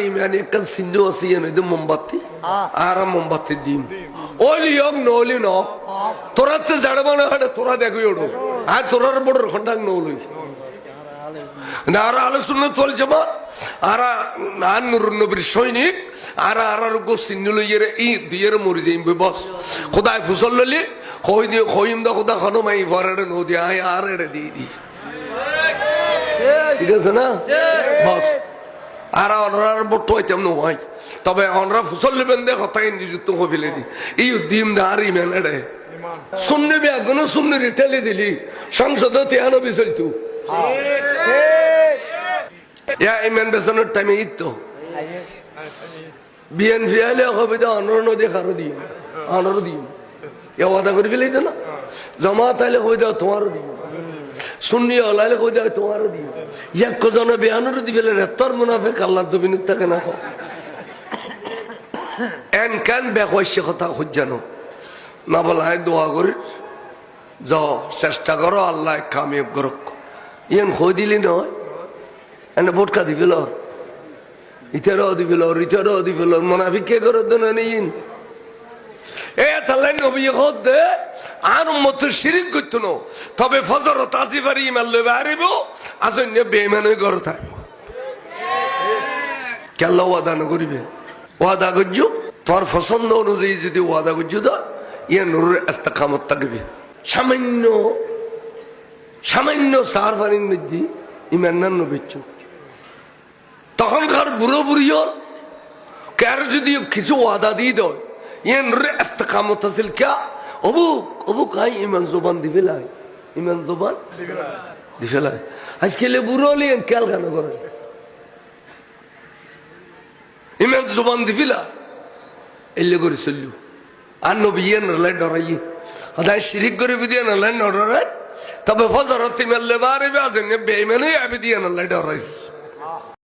ইমান একটা চিহ্ন আছে এনে মোমবাতি আর মোমবাতি দিম ওলি হোক নলি ন তোরা তো জাড়বা না হাটে তোরা দেখবি ওড়ো আর তোরার বড় ঘন্টাক নলই আর আলোচনা চলছে মা আর নুরুন্নবীর সৈনিক আর চিহ্ন লইয়ে ই দিয়ে মরি যাইম বস খোদায় ফুসল ললি কই দিয়ে কইম দা খোদা খানো মাই ভরে নদী আয় আর এড়ে দিয়ে দি ঠিক আছে না বস আর অনরার বট হইতাম নয় তবে অনরা ফুসল নেবেন দে কথাই নিযুক্ত হবিলে দি এই দিম দা আর ইমান এড়ে শুননে বেগুন শুননে রিটেলি দিলি সংসদ তেহানো বিচলতু ইমান বেসানোর টাইমে ঈদ তো বিএনপি আলে কবিতা অনর নদী কারো দিই অনরও দিই ওয়াদা করে ফেলেই তো না জমাত আইলে কবিতা তোমারও দিই সুন্নি হলাইলে কবিতা তোমারও দিই এক কজনে বেয়ানোরও দি ফেলে তোর মুনাফিক আল্লাহর জমিনের থাকে না এন কেন বেকসে কথা খুঁজানো না বলায় দোয়া করি যাও চেষ্টা করো আল্লাহ কামিয়াব করক ইয়ান খই দিলি নয় এনে ভোটকা দি ফেল ইটারও দি ফেল ইটারও দি ফেল মুনাফিক কে করে দেন নিন এ তাহলে নবী হদে আর উম্মত শিরিক করত না তবে ফজর তাজিবারি ইমান লইবা আরিব আজন্য বেঈমানই করে থাকবে কেল্লা ওয়াদা না করিবে ওয়াদা করছো তোর পছন্দ অনুযায়ী যদি ওয়াদা করছো তো ইয়ে নুরুর ইস্তেকামত থাকবে সামান্য সামান্য সার পানির মধ্যে ইমান না নবীচ্ছ তখনকার বুড়ো বুড়িও কার যদি কিছু ওয়াদা দিয়ে দেয় ইয়ে নুরুর ইস্তেকামত আছিল কে অবুক অবুক আই ইমান জবান দিবে লাই ইমান জবান দিবে লাই আজকাল বুড়ো লিয়েন কেল কেন করে ইমান জবান দিবে লাই এলে করে চললু আর নবী ইয়ে নলাই ডরাই সদায় শিরিক করে দিয়ে নলাই নডরাই তবে ফজরত ইমান লেবা আরবে আছেন বেঈমানই আবি দিয়ে নলাই ডরাইছে